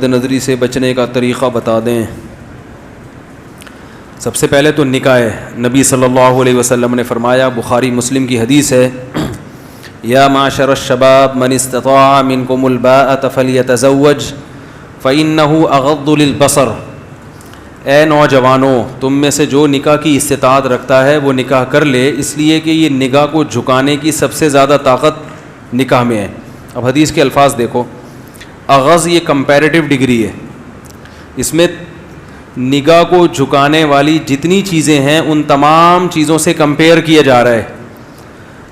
نظری سے بچنے کا طریقہ بتا دیں۔ سب سے پہلے تو نکاح ہے۔ نبی صلی اللہ علیہ وسلم نے فرمایا، بخاری مسلم کی حدیث ہے، یا معشر الشباب من استطاع منکم الباءۃ فلیتزوج فإنہ اغض للبصر۔ اے نوجوانوں، تم میں سے جو نکاح کی استطاعت رکھتا ہے وہ نکاح کر لے، اس لیے کہ یہ نگاہ کو جھکانے کی سب سے زیادہ طاقت نکاح میں ہے۔ اب حدیث کے الفاظ دیکھو، اغض یہ کمپیریٹیو ڈگری ہے، اس میں نگاہ کو جھکانے والی جتنی چیزیں ہیں ان تمام چیزوں سے کمپیئر کیا جا رہا ہے۔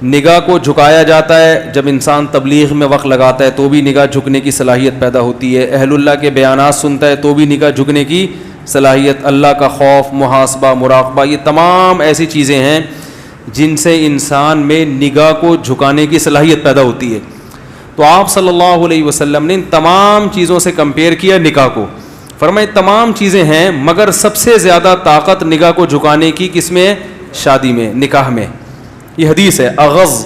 نگاہ کو جھکایا جاتا ہے جب انسان تبلیغ میں وقت لگاتا ہے تو بھی نگاہ جھکنے کی صلاحیت پیدا ہوتی ہے، اہل اللہ کے بیانات سنتا ہے تو بھی نگاہ جھکنے کی صلاحیت، اللہ کا خوف، محاسبہ، مراقبہ، یہ تمام ایسی چیزیں ہیں جن سے انسان میں نگاہ کو جھکانے کی صلاحیت پیدا ہوتی ہے۔ تو آپ صلی اللہ علیہ وسلم نے ان تمام چیزوں سے کمپیئر کیا نکاح کو، فرمائے تمام چیزیں ہیں مگر سب سے زیادہ طاقت نگاہ کو جھکانے کی کس میں ہے؟ شادی میں، نکاح میں۔ یہ حدیث ہے، اغض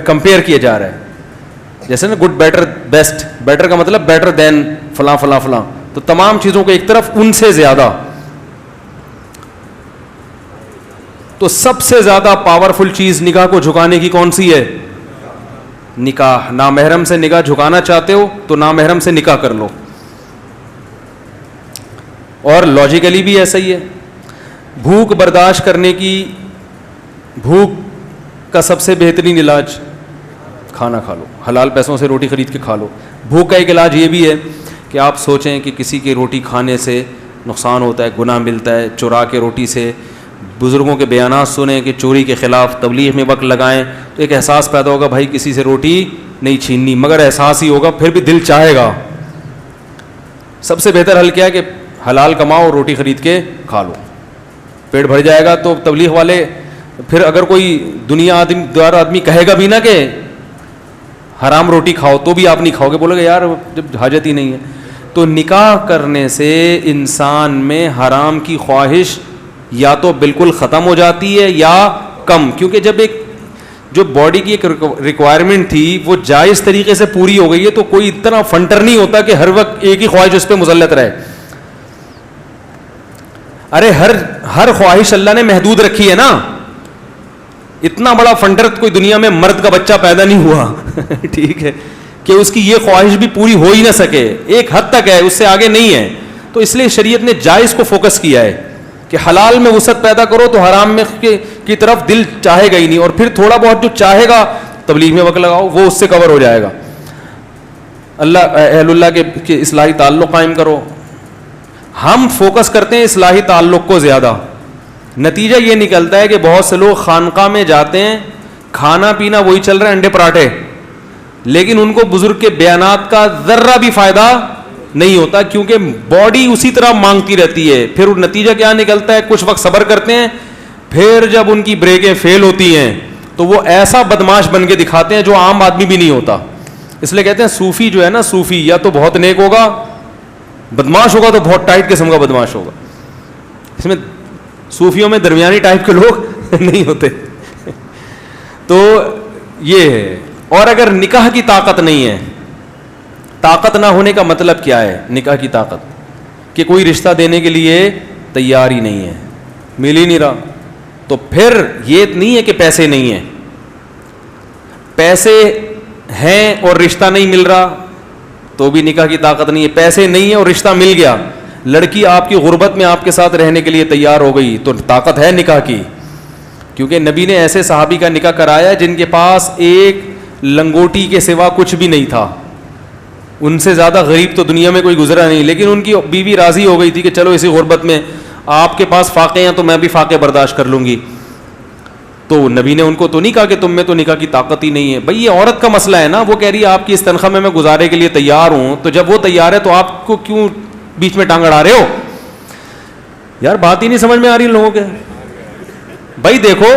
کمپیئر کیا جا رہا ہے، جیسے نا گڈ بیٹر بیسٹ، بیٹر کا مطلب بیٹر دین فلاں فلاں فلاں، تو تمام چیزوں کو ایک طرف ان سے زیادہ، تو سب سے زیادہ پاورفل چیز نگاہ کو جھکانے کی کون سی ہے؟ نکاح۔ نامحرم سے نگاہ جھکانا چاہتے ہو تو نامحرم سے نکاح کر لو، اور لاجیکلی بھی ایسا ہی ہے۔ بھوک برداشت کرنے کی، بھوک کا سب سے بہترین علاج کھانا کھا لو، حلال پیسوں سے روٹی خرید کے کھا لو۔ بھوک کا ایک علاج یہ بھی ہے کہ آپ سوچیں کہ کسی کی روٹی کھانے سے نقصان ہوتا ہے، گناہ ملتا ہے، چرا کے روٹی سے بزرگوں کے بیانات سنیں کہ چوری کے خلاف تبلیغ میں وقت لگائیں، تو ایک احساس پیدا ہوگا بھائی کسی سے روٹی نہیں چھیننی، مگر احساس ہی ہوگا، پھر بھی دل چاہے گا۔ سب سے بہتر حل کیا ہے کہ حلال کماؤ، روٹی خرید کے کھا لو، پیٹ بھر جائے گا۔ تو تبلیغ والے پھر اگر کوئی دنیا دار آدمی کہے گا بھی نا کہ حرام روٹی کھاؤ تو بھی آپ نہیں کھاؤ گے، بولے گا یار جب حاجت ہی نہیں ہے۔ تو نکاح کرنے سے انسان میں حرام کی خواہش یا تو بالکل ختم ہو جاتی ہے یا کم، کیونکہ جب ایک جو باڈی کی ایک ریکوائرمنٹ تھی وہ جائز طریقے سے پوری ہو گئی ہے تو کوئی اتنا فنٹر نہیں ہوتا کہ ہر وقت ایک ہی خواہش اس پہ مسلط رہے۔ ارے ہر خواہش اللہ نے محدود رکھی ہے نا، اتنا بڑا فنٹر کوئی دنیا میں مرد کا بچہ پیدا نہیں ہوا ٹھیک ہے، کہ اس کی یہ خواہش بھی پوری ہو ہی نہ سکے، ایک حد تک ہے، اس سے آگے نہیں ہے۔ تو اس لیے شریعت نے جائز کو فوکس کیا ہے کہ حلال میں وسعت پیدا کرو تو حرام میں کی طرف دل چاہے گا ہی نہیں، اور پھر تھوڑا بہت جو چاہے گا تبلیغ میں وقت لگاؤ، وہ اس سے کور ہو جائے گا۔ اہل اللہ کے اصلاحی تعلق قائم کرو۔ ہم فوکس کرتے ہیں اصلاحی تعلق کو زیادہ، نتیجہ یہ نکلتا ہے کہ بہت سے لوگ خانقاہ میں جاتے ہیں، کھانا پینا وہی چل رہا ہے، انڈے پراٹھے، لیکن ان کو بزرگ کے بیانات کا ذرہ بھی فائدہ نہیں ہوتا، کیونکہ باڈی اسی طرح مانگتی رہتی ہے۔ پھر نتیجہ کیا نکلتا ہے؟ کچھ وقت صبر کرتے ہیں، پھر جب ان کی بریکیں فیل ہوتی ہیں تو وہ ایسا بدماش بن کے دکھاتے ہیں جو عام آدمی بھی نہیں ہوتا۔ اس لیے کہتے ہیں صوفی جو ہے نا، صوفی یا تو بہت نیک ہوگا، بدماش ہوگا تو بہت ٹائٹ قسم کا بدماش ہوگا۔ اس میں صوفیوں میں درمیانی ٹائپ کے لوگ نہیں ہوتے تو یہ ہے۔ اور اگر نکاح کی طاقت نہیں ہے، طاقت نہ ہونے کا مطلب کیا ہے؟ نکاح کی طاقت کہ کوئی رشتہ دینے کے لیے تیار ہی نہیں ہے، مل ہی نہیں رہا، تو پھر یہ نہیں ہے کہ پیسے نہیں ہیں، پیسے ہیں اور رشتہ نہیں مل رہا تو بھی نکاح کی طاقت نہیں ہے۔ پیسے نہیں ہے اور رشتہ مل گیا، لڑکی آپ کی غربت میں آپ کے ساتھ رہنے کے لیے تیار ہو گئی تو طاقت ہے نکاح کی، کیونکہ نبی نے ایسے صحابی کا نکاح کرایا جن کے پاس ایک لنگوٹی کے سوا کچھ بھی نہیں تھا، ان سے زیادہ غریب تو دنیا میں کوئی گزرا نہیں، لیکن ان کی بیوی راضی ہو گئی تھی کہ چلو اسی غربت میں آپ کے پاس فاقے ہیں تو میں بھی فاقے برداشت کر لوں گی۔ تو نبی نے ان کو تو نہیں کہا کہ تم میں تو نکاح کی طاقت ہی نہیں ہے۔ بھئی یہ عورت کا مسئلہ ہے نا، وہ کہہ رہی ہے آپ کی اس تنخواہ میں گزارے کے لیے تیار ہوں، تو جب وہ تیار ہے تو آپ کو کیوں بیچ میں ٹانگ اڑا رہے ہو؟ یار بات ہی نہیں سمجھ میں آ رہی لوگوں کے۔ بھائی دیکھو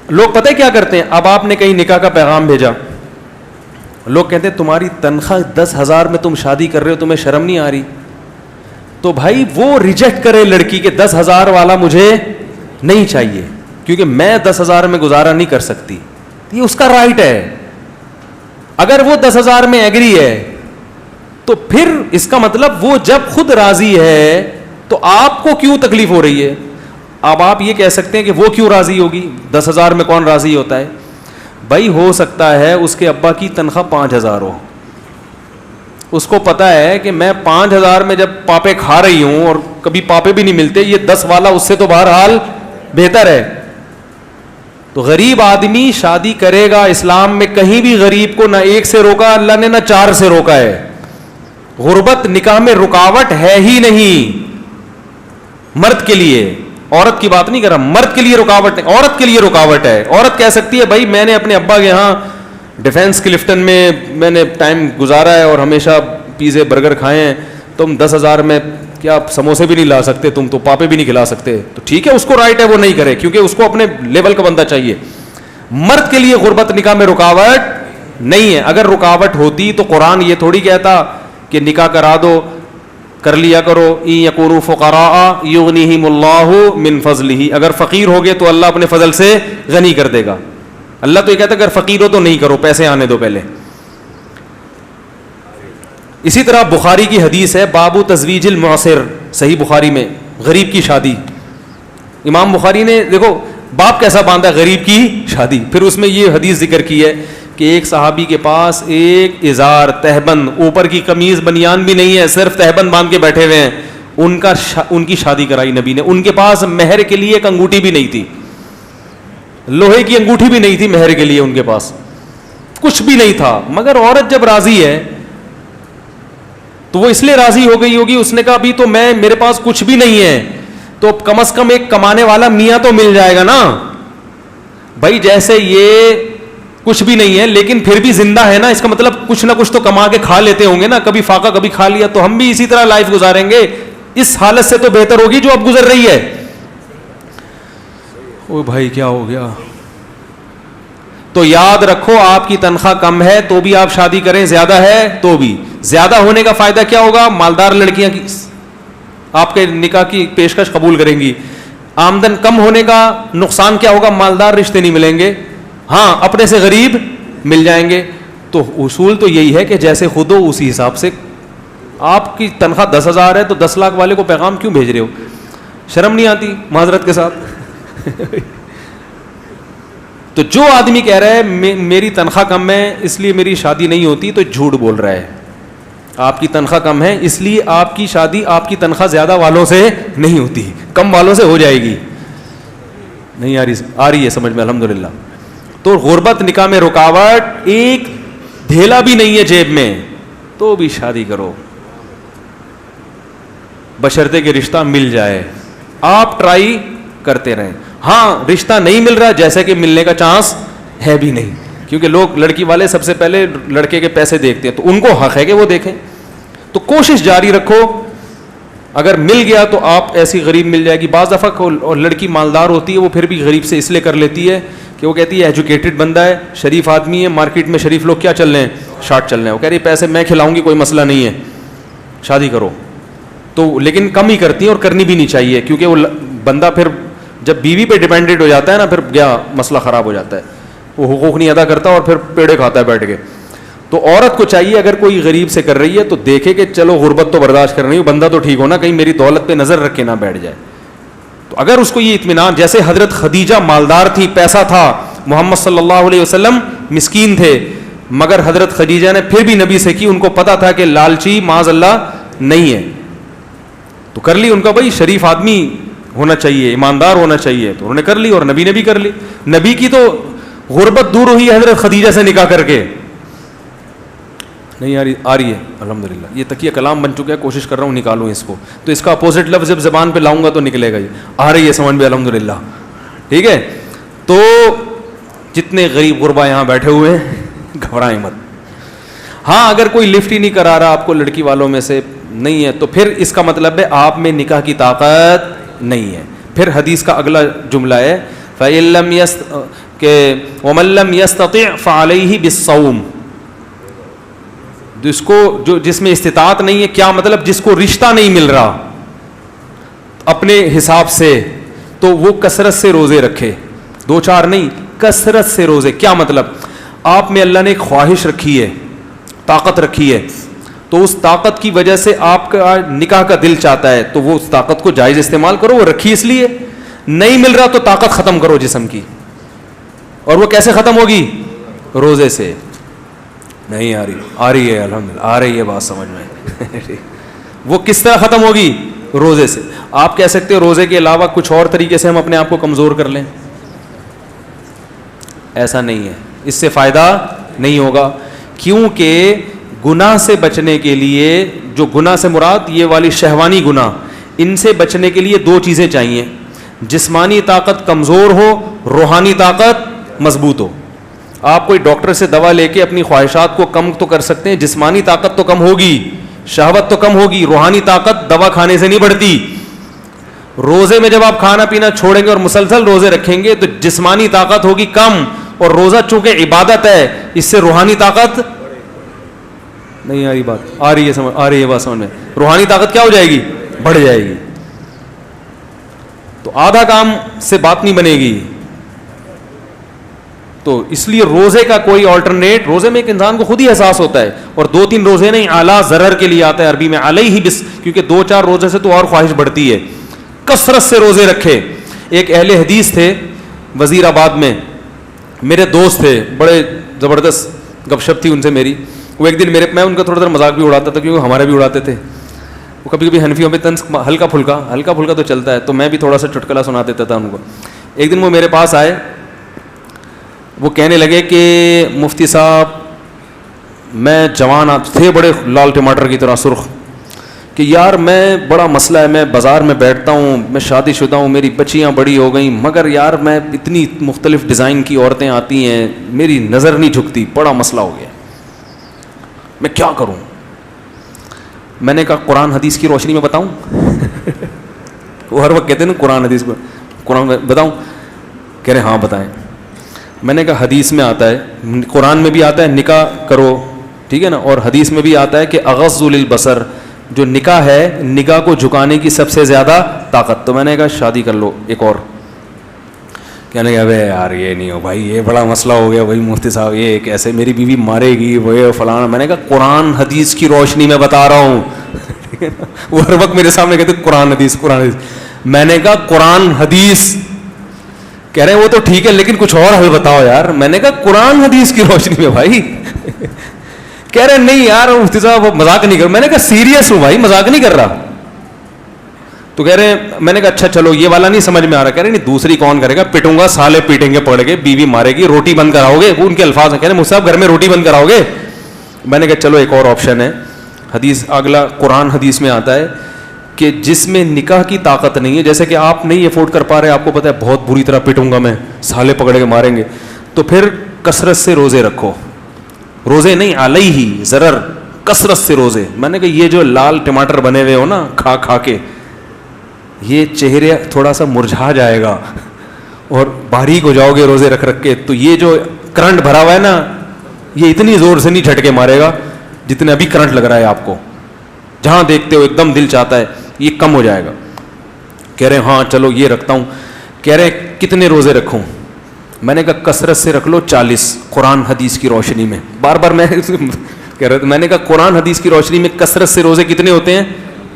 لوگ پتہ ہے کیا کرتے ہیں، اب آپ نے کہیں نکاح کا پیغام بھیجا، لوگ کہتے ہیں تمہاری تنخواہ 10,000 میں تم شادی کر رہے ہو، تمہیں شرم نہیں آ رہی؟ تو بھائی وہ ریجیکٹ کرے لڑکی کہ 10,000 والا مجھے نہیں چاہیے، کیونکہ میں 10,000 میں گزارا نہیں کر سکتی، یہ اس کا رائٹ ہے۔ اگر وہ 10,000 میں ایگری ہے تو پھر اس کا مطلب وہ جب خود راضی ہے تو آپ کو کیوں تکلیف ہو رہی ہے؟ اب آپ یہ کہہ سکتے ہیں کہ وہ کیوں راضی ہوگی؟ 10,000 میں کون راضی ہوتا ہے بھائی؟ ہو سکتا ہے اس کے ابا کی تنخواہ 5,000 ہو, اس کو پتا ہے کہ میں 5,000 میں جب پاپے کھا رہی ہوں اور کبھی پاپے بھی نہیں ملتے, یہ 10 والا اس سے تو بہرحال بہتر ہے. تو غریب آدمی شادی کرے گا, اسلام میں کہیں بھی غریب کو نہ 1 سے روکا اللہ نے, نہ 4 سے روکا ہے. غربت نکاح میں رکاوٹ ہے ہی نہیں مرد کے لیے, عورت کی بات نہیں کر رہا, مرد کے لیے رکاوٹ نہیں, عورت کے لیے رکاوٹ ہے. عورت کہہ سکتی ہے بھائی میں نے اپنے ابا کے یہاں ڈیفینس کلفٹن میں نے ٹائم گزارا ہے اور ہمیشہ پیزے برگر کھائے ہیں, تم 10,000 میں کیا سموسے بھی نہیں لا سکتے, تم تو پاپے بھی نہیں کھلا سکتے, تو ٹھیک ہے اس کو رائٹ ہے وہ نہیں کرے, کیونکہ اس کو اپنے لیول کا بندہ چاہیے. مرد کے لیے غربت نکاح میں رکاوٹ نہیں ہے. اگر رکاوٹ ہوتی تو قرآن یہ تھوڑی کہتا کہ نکاح کرا دو, کر لیا کرو, ان یکونوا فقراء یغنیہم اللہ من فضلہ, اگر فقیر ہوگے تو اللہ اپنے فضل سے غنی کر دے گا. اللہ تو یہ کہتا ہے اگر فقیر ہو تو نہیں کرو, پیسے آنے دو پہلے. اسی طرح بخاری کی حدیث ہے باب تزویج المعسر, صحیح بخاری میں, غریب کی شادی. امام بخاری نے دیکھو باب کیسا باندھا, غریب کی شادی. پھر اس میں یہ حدیث ذکر کی ہے کہ ایک صحابی کے پاس ایک ازار تہبند, اوپر کی قمیض بنیان بھی نہیں ہے, صرف تہبند باندھ کے بیٹھے ہوئے ہیں. ان کی شادی کرائی نبی نے. ان کے پاس مہر کے لیے ایک انگوٹھی بھی نہیں تھی, لوہے کی انگوٹھی بھی نہیں تھی مہر کے لیے, ان کے پاس کچھ بھی نہیں تھا. مگر عورت جب راضی ہے تو وہ اس لیے راضی ہو گئی ہوگی, اس نے کہا ابھی تو میرے پاس کچھ بھی نہیں ہے, تو کم از کم ایک کمانے والا میاں تو مل جائے گا نا. بھائی جیسے یہ کچھ بھی نہیں ہے لیکن پھر بھی زندہ ہے نا, اس کا مطلب کچھ نہ کچھ تو کما کے کھا لیتے ہوں گے نا, کبھی فاقہ کبھی کھا لیا, تو ہم بھی اسی طرح لائف گزاریں گے. اس حالت سے تو بہتر ہوگی جو اب گزر رہی ہے. او بھائی کیا ہو گیا؟ تو یاد رکھو آپ کی تنخواہ کم ہے تو بھی آپ شادی کریں, زیادہ ہے تو بھی. زیادہ ہونے کا فائدہ کیا ہوگا؟ مالدار لڑکیاں کی آپ کے نکاح کی پیشکش قبول کریں گی. آمدن کم ہونے کا نقصان کیا ہوگا؟ مالدار رشتے نہیں ملیں گے, ہاں اپنے سے غریب مل جائیں گے. تو اصول تو یہی ہے کہ جیسے خود ہو اسی حساب سے. آپ کی تنخواہ 10,000 ہے تو 10 لاکھ والے کو پیغام کیوں بھیج رہے ہو؟ شرم نہیں آتی معذرت کے ساتھ؟ تو جو آدمی کہہ رہا ہے میری تنخواہ کم ہے اس لیے میری شادی نہیں ہوتی, تو جھوٹ بول رہا ہے. آپ کی تنخواہ کم ہے اس لیے آپ کی شادی آپ کی تنخواہ زیادہ والوں سے نہیں ہوتی, کم والوں سے ہو جائے گی. نہیں آ رہی ہے سمجھ میں الحمدللہ. تو غربت نکاح میں رکاوٹ, ایک دھیلا بھی نہیں ہے جیب میں تو بھی شادی کرو, بشرطے کہ رشتہ مل جائے. آپ ٹرائی کرتے رہیں. ہاں رشتہ نہیں مل رہا, جیسے کہ ملنے کا چانس ہے بھی نہیں, کیونکہ لوگ لڑکی والے سب سے پہلے لڑکے کے پیسے دیکھتے ہیں, تو ان کو حق ہے کہ وہ دیکھیں. تو کوشش جاری رکھو, اگر مل گیا تو آپ ایسی غریب مل جائے گی. بعض دفعہ اور لڑکی مالدار ہوتی ہے وہ پھر بھی غریب سے اس لیے کر لیتی ہے کہ وہ کہتی ہے ایجوکیٹڈ بندہ ہے, شریف آدمی ہے, مارکیٹ میں شریف لوگ کیا چل رہے ہیں, شارٹ چل رہے ہیں, وہ کہہ رہی پیسے میں کھلاؤں گی, کوئی مسئلہ نہیں ہے, شادی کرو. تو لیکن کم ہی کرتی ہیں اور کرنی بھی نہیں چاہیے, کیونکہ وہ بندہ پھر جب بیوی پہ ڈیپینڈنٹ ہو جاتا ہے نا, پھر گیا مسئلہ خراب ہو جاتا ہے, وہ حقوق نہیں ادا کرتا اور پھر پیڑے کھاتا ہے بیٹھ کے. تو عورت کو چاہیے اگر کوئی غریب سے کر رہی ہے تو دیکھے کہ چلو غربت تو برداشت کر رہی ہوں, بندہ تو ٹھیک ہونا, کہیں میری دولت پہ نظر رکھ کے نہ بیٹھ جائے. تو اگر اس کو یہ اطمینان, جیسے حضرت خدیجہ مالدار تھی, پیسہ تھا, محمد صلی اللہ علیہ وسلم مسکین تھے, مگر حضرت خدیجہ نے پھر بھی نبی سے کی, ان کو پتا تھا کہ لالچی معاذ اللہ نہیں ہے, تو کر لی. ان کا بھائی شریف آدمی ہونا چاہیے, ایماندار ہونا چاہیے, تو انہوں نے کر لی اور نبی نے بھی کر لی. نبی کی تو غربت دور ہوئی حضرت خدیجہ سے نکاح کر کے. نہیں آ رہی ہے الحمدللہ. یہ تکیہ کلام بن چکا ہے, کوشش کر رہا ہوں نکالوں اس کو, تو اس کا اپوزٹ لفظ جب زبان پہ لاؤں گا تو نکلے گا. یہ آ رہی ہے سمجھ میں الحمدللہ, ٹھیک ہے. تو جتنے غریب غربا یہاں بیٹھے ہوئے ہیں گھبرائیں مت. ہاں اگر کوئی لفٹ ہی نہیں کرا رہا آپ کو لڑکی والوں میں سے نہیں ہے, تو پھر اس کا مطلب ہے آپ میں نکاح کی طاقت نہیں ہے. پھر حدیث کا اگلا جملہ ہے فَإِن لَمْ کہ وَمَن لَمْ يَسْتَطِعْ فَعَلَيْهِ بِالصَّوْمِ, جس میں استطاعت نہیں ہے, کیا مطلب جس کو رشتہ نہیں مل رہا اپنے حساب سے, تو وہ کثرت سے روزے رکھے, 2-4 نہیں, کثرت سے روزے. کیا مطلب؟ آپ میں اللہ نے ایک خواہش رکھی ہے, طاقت رکھی ہے, تو اس طاقت کی وجہ سے آپ کا نکاح کا دل چاہتا ہے تو وہ اس طاقت کو جائز استعمال کرو, وہ رکھی اس لیے. نہیں مل رہا تو طاقت ختم کرو جسم کی, اور وہ کیسے ختم ہوگی؟ روزے سے. نہیں آ رہی ہے الحمدللہ, آ رہی ہے بات سمجھ میں. وہ کس طرح ختم ہوگی؟ روزے سے. آپ کہہ سکتے ہیں روزے کے علاوہ کچھ اور طریقے سے ہم اپنے آپ کو کمزور کر لیں, ایسا نہیں ہے, اس سے فائدہ نہیں ہوگا. کیونکہ گناہ سے بچنے کے لیے, جو گناہ سے مراد یہ والی شہوانی گناہ, ان سے بچنے کے لیے دو چیزیں چاہیے. جسمانی طاقت کمزور ہو, روحانی طاقت مضبوط ہو. آپ کوئی ڈاکٹر سے دوا لے کے اپنی خواہشات کو کم تو کر سکتے ہیں, جسمانی طاقت تو کم ہوگی, شہوت تو کم ہوگی, روحانی طاقت دوا کھانے سے نہیں بڑھتی. روزے میں جب آپ کھانا پینا چھوڑیں گے اور مسلسل روزے رکھیں گے تو جسمانی طاقت ہوگی کم, اور روزہ چونکہ عبادت ہے اس سے روحانی طاقت نہیں آ رہی. بات آ رہی ہے, سمجھ آ رہی ہے بات سمجھ میں. روحانی طاقت کیا ہو جائے گی؟ بڑھ جائے گی. تو آدھا کام سے بات نہیں بنے گی. تو اس لیے روزے کا کوئی آلٹرنیٹ, روزے میں ایک انسان کو خود ہی احساس ہوتا ہے, اور 2-3 روزے نہیں, اعلیٰ ضرر کے لیے آتا ہے عربی میں علیہ بس, کیونکہ 2-4 روزے سے تو اور خواہش بڑھتی ہے. کثرت سے روزے رکھے. ایک اہل حدیث تھے وزیر آباد میں, میرے دوست تھے, بڑے زبردست گپ شپ تھی ان سے میری. وہ ایک دن میں ان کا تھوڑا سا مذاق بھی اڑاتا تھا, کیونکہ ہمارے بھی اڑاتے تھے. وہ کبھی کبھی حنفیوں پہ طنز ہلکا پھلکا تو چلتا ہے, تو میں بھی تھوڑا سا چٹکلا سنا دیتا تھا ان کو. ایک دن وہ میرے پاس آئے, وہ کہنے لگے کہ مفتی صاحب میں جوان تھے, بڑے لال ٹماٹر کی طرح سرخ, کہ یار میں بڑا مسئلہ ہے, میں بازار میں بیٹھتا ہوں, میں شادی شدہ ہوں, میری بچیاں بڑی ہو گئیں, مگر یار میں اتنی مختلف ڈیزائن کی عورتیں آتی ہیں, میری نظر نہیں جھکتی, بڑا مسئلہ ہو گیا, میں کیا کروں؟ میں نے کہا قرآن حدیث کی روشنی میں بتاؤں. وہ ہر وقت کہتے ہیں نا قرآن حدیث کو, قرآن میں بتاؤں؟ کہہ رہے ہاں بتائیں. میں نے کہا حدیث میں آتا ہے, قرآن میں بھی آتا ہے نکاح کرو, ٹھیک ہے نا, اور حدیث میں بھی آتا ہے کہ اغض للبصر, جو نکاح ہے نگاہ کو جھکانے کی سب سے زیادہ طاقت. تو میں نے کہا شادی کر لو ایک اور. کہنے لگا ابے یار یہ نہیں ہو بھائی, یہ بڑا مسئلہ ہو گیا بھائی مفتی صاحب, یہ کیسے میری بیوی مارے گی وہ فلانا. میں نے کہا قرآن حدیث کی روشنی میں بتا رہا ہوں. وہ ہر وقت میرے سامنے کہتے قرآن حدیث. میں نے کہا قرآن حدیث. کہہ رہے ہیں وہ تو ٹھیک ہے لیکن کچھ اور حل بتاؤ یار. میں نے کہا قرآن حدیث کی روشنی میں بھائی. کہہ رہے نہیں یار مفتی صاحب مذاق نہیں کر. میں نے کہا سیریس ہوں بھائی, مذاق نہیں کر رہا. تو کہہ رہے ہیں, میں نے کہا اچھا چلو یہ والا نہیں سمجھ میں آ رہا. کہہ رہے نہیں دوسری کون کرے گا, پٹوں گا, سالے پیٹیں گے پڑ کے, بیوی مارے گی, روٹی بند کراؤ گے. وہ ان کے الفاظ ہیں. کہہ رہے مفتی صاحب گھر میں روٹی بند کراؤ گے. میں نے کہا چلو ایک اور آپشن ہے. حدیث اگلا قرآن حدیث میں آتا ہے کہ جس میں نکاح کی طاقت نہیں ہے, جیسے کہ آپ نہیں افورڈ کر پا رہے, آپ کو پتہ ہے بہت بری طرح پٹوں گا میں, سالے پکڑ کے ماریں گے, تو پھر کثرت سے روزے رکھو. روزے نہیں علیہ ضرر, کثرت سے روزے. میں نے کہا یہ جو لال ٹماٹر بنے ہوئے ہو نا کھا کھا کے, یہ چہرے تھوڑا سا مرجھا جائے گا اور باریک ہو جاؤ گے روزے رکھ رکھ کے. تو یہ جو کرنٹ بھرا ہوا ہے نا, یہ اتنی زور سے نہیں جھٹکے مارے گا جتنے ابھی کرنٹ لگ رہا ہے آپ کو. جہاں دیکھتے ہو ایک دم دل چاہتا ہے, یہ کم ہو جائے گا. کہہ رہے ہاں چلو یہ رکھتا ہوں. کہہ رہے کتنے روزے رکھوں؟ میں نے کہا کثرت سے رکھ لو 40 قرآن حدیث کی روشنی میں. بار بار میں کہہ رہا تھا, میں نے کہا قرآن حدیث کی روشنی میں کثرت سے روزے کتنے ہوتے ہیں؟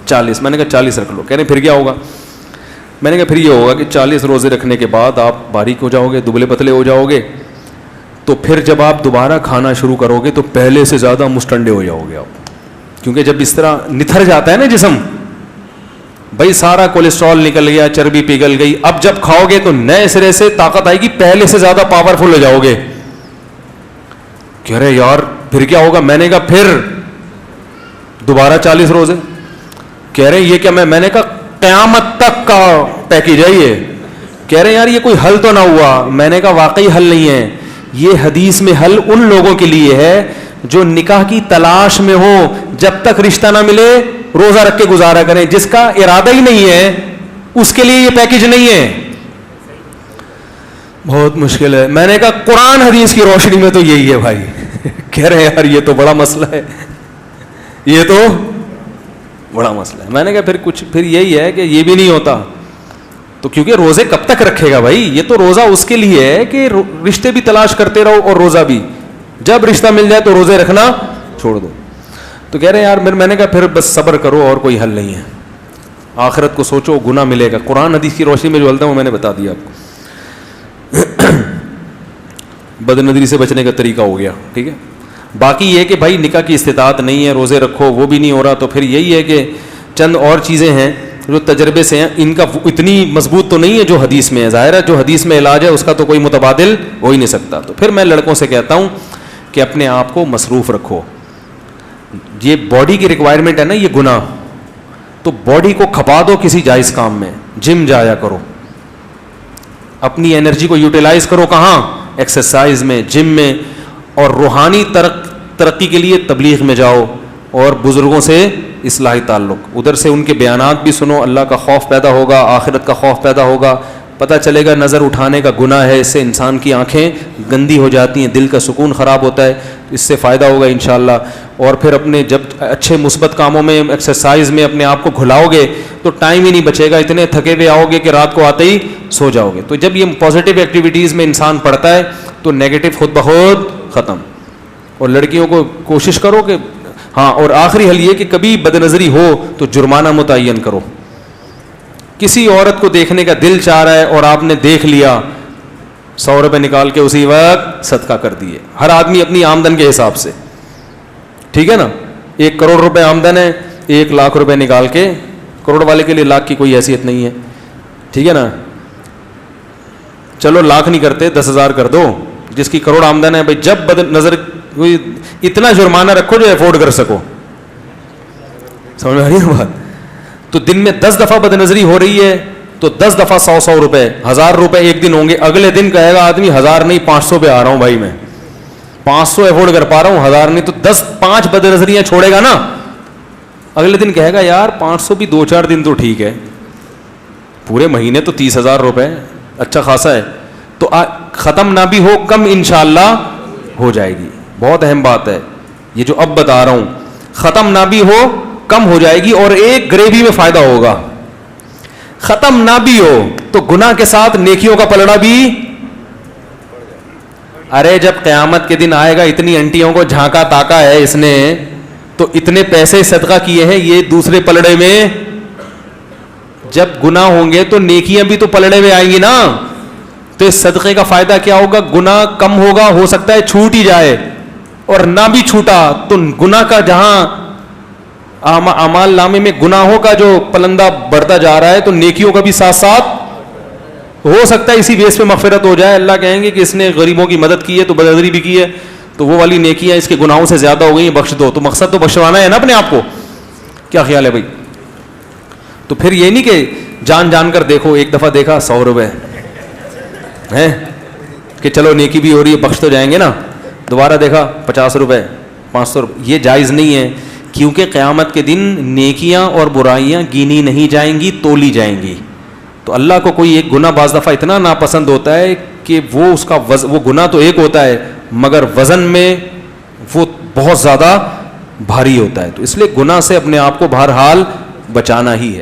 40. میں نے کہا 40 رکھ لو. کہہ رہے پھر کیا ہوگا؟ میں نے کہا پھر یہ ہوگا کہ 40 روزے رکھنے کے بعد آپ باریک ہو جاؤ گے, دبلے پتلے ہو جاؤ گے, تو پھر جب آپ دوبارہ کھانا شروع کرو گے تو پہلے سے زیادہ مستنڈے ہو جاؤ گے آپ. کیونکہ جب اس طرح نتھر جاتا ہے نا جسم, بھائی سارا کولیسٹرول نکل گیا, چربی پگھل گئی, اب جب کھاؤ گے تو نئے سرے سے طاقت آئے گی, پہلے سے زیادہ پاورفل ہو جاؤ گے. کہہ رہے یار پھر کیا ہوگا؟ میں نے کہا پھر دوبارہ 40 روزے. کہہ رہے یہ کیا؟ میں نے کہا قیامت تک کا پیکیج ہے یہ. کہہ رہے یار یہ کوئی حل تو نہ ہوا. میں نے کہا واقعی حل نہیں ہے, یہ حدیث میں حل ان لوگوں کے لیے ہے جو نکاح کی تلاش میں ہو, جب تک رشتہ نہ ملے روزہ رکھ کے گزارا کریں. جس کا ارادہ ہی نہیں ہے اس کے لیے یہ پیکیج نہیں ہے. بہت مشکل ہے. میں نے کہا قرآن حدیث کی روشنی میں تو یہی ہے بھائی. کہہ رہے یار یہ تو بڑا مسئلہ ہے, یہ تو بڑا مسئلہ ہے. میں نے کہا پھر یہی ہے کہ یہ بھی نہیں ہوتا. تو کیونکہ روزے کب تک رکھے گا بھائی؟ یہ تو روزہ اس کے لیے ہے کہ رشتے بھی تلاش کرتے رہو اور روزہ بھی. جب رشتہ مل جائے تو روزے رکھنا چھوڑ دو. تو کہہ رہے ہیں یار میں نے کہا پھر بس صبر کرو اور کوئی حل نہیں ہے, آخرت کو سوچو, گناہ ملے گا. قرآن حدیث کی روشنی میں جو بولتا ہوں میں نے بتا دیا آپ کو. بد نظری سے بچنے کا طریقہ ہو گیا, ٹھیک ہے. باقی یہ کہ بھائی نکاح کی استطاعت نہیں ہے, روزے رکھو, وہ بھی نہیں ہو رہا, تو پھر یہی ہے کہ چند اور چیزیں ہیں جو تجربے سے ہیں, ان کا اتنی مضبوط تو نہیں ہے جو حدیث میں ہے. ظاہر ہے جو حدیث میں علاج ہے اس کا تو کوئی متبادل ہو ہی نہیں سکتا. تو پھر میں لڑکوں سے کہتا ہوں کہ اپنے آپ کو مصروف رکھو. یہ باڈی کی ریکوائرمنٹ ہے نا یہ گناہ, تو باڈی کو کھپا دو کسی جائز کام میں, جم جایا کرو, اپنی انرجی کو یوٹیلائز کرو. کہاں؟ ایکسرسائز میں, جم میں. اور روحانی ترقی کے لیے تبلیغ میں جاؤ, اور بزرگوں سے اصلاحی تعلق, ادھر سے ان کے بیانات بھی سنو, اللہ کا خوف پیدا ہوگا, آخرت کا خوف پیدا ہوگا, پتہ چلے گا نظر اٹھانے کا گناہ ہے, اس سے انسان کی آنکھیں گندی ہو جاتی ہیں, دل کا سکون خراب ہوتا ہے, اس سے فائدہ ہوگا انشاءاللہ. اور پھر اپنے جب اچھے مثبت کاموں میں, ایکسرسائز میں اپنے آپ کو گھلاؤ گے تو ٹائم ہی نہیں بچے گا, اتنے تھکے ہوئے آؤ گے کہ رات کو آتے ہی سو جاؤ گے. تو جب یہ پازیٹیو ایکٹیویٹیز میں انسان پڑھتا ہے تو نیگیٹو خود بخود ختم. اور لڑکیوں کو کوشش کرو کہ ہاں, اور آخری حل یہ کہ کبھی بد نظری ہو تو جرمانہ متعین کرو. کسی عورت کو دیکھنے کا دل چاہ رہا ہے اور آپ نے دیکھ لیا, 100 روپے نکال کے اسی وقت صدقہ کر دیے. ہر آدمی اپنی آمدن کے حساب سے, ٹھیک ہے نا. 1 کروڑ روپے آمدن ہے, 1 لاکھ روپے نکال کے, کروڑ والے کے لیے لاکھ کی کوئی حیثیت نہیں ہے, ٹھیک ہے نا. چلو لاکھ نہیں کرتے, 10,000 کر دو. جس کی کروڑ آمدن ہے, بھائی جب بد نظر کوئی اتنا جرمانہ رکھو جو افورڈ کر سکو. سمجھ میں آ رہی ہے بات؟ تو دن میں 10 دفعہ بد نظری ہو رہی ہے تو 10 دفعہ 100 روپے, 1000 روپے ایک دن ہوں گے. اگلے دن کہے گا آدمی 1000 نہیں 500 پہ آ رہا ہوں بھائی, میں 500 افورڈ کر پا رہا ہوں, 1000 نہیں. تو 5 بد نظریاں چھوڑے گا نا, اگلے دن کہے گا یار 500 بھی 2-4 دن تو ٹھیک ہے, پورے مہینے تو 30,000 روپے اچھا خاصا ہے. تو ختم نہ بھی ہو, کم انشاءاللہ ہو جائے گی. بہت اہم بات ہے یہ جو اب بتا رہا ہوں, ختم نہ بھی ہو کم ہو جائے گی. اور ایک گریوی میں فائدہ ہوگا, ختم نہ بھی ہو تو گناہ کے ساتھ نیکیوں کا پلڑا بھی. ارے جب قیامت کے دن آئے گا, اتنی انٹیوں کو جھانکا تاکا ہے اس نے, تو اتنے پیسے صدقہ کیے ہیں یہ دوسرے پلڑے میں. جب گناہ ہوں گے تو نیکیاں بھی تو پلڑے میں آئیں گی نا. تو اس صدقے کا فائدہ کیا ہوگا؟ گناہ کم ہوگا, ہو سکتا ہے چھوٹ ہی جائے, اور نہ بھی چھوٹا تو گناہ کا جہاں اعمال نامے میں گناہوں کا جو پلندہ بڑھتا جا رہا ہے تو نیکیوں کا بھی ساتھ ساتھ ہو سکتا ہے اسی بیس پہ مغفرت ہو جائے. اللہ کہیں گے کہ اس نے غریبوں کی مدد کی ہے تو بدنظری بھی کی ہے, تو وہ والی نیکیاں اس کے گناہوں سے زیادہ ہو گئی ہیں, بخش دو. تو مقصد تو بخشوانا ہے نا اپنے آپ کو. کیا خیال ہے بھائی؟ تو پھر یہ نہیں کہ جان جان کر دیکھو, ایک دفعہ دیکھا 100 روپے ہیں کہ چلو نیکی بھی ہو رہی ہے بخش تو جائیں گے نا, دوبارہ دیکھا 50 روپے 500 روپے. یہ جائز نہیں ہے, کیونکہ قیامت کے دن نیکیاں اور برائیاں گینی نہیں جائیں گی, تولی جائیں گی. تو اللہ کو کوئی ایک گناہ بعض دفعہ اتنا ناپسند ہوتا ہے کہ وہ اس کا وہ گناہ تو ایک ہوتا ہے مگر وزن میں وہ بہت زیادہ بھاری ہوتا ہے. تو اس لیے گناہ سے اپنے آپ کو بہرحال بچانا ہی ہے.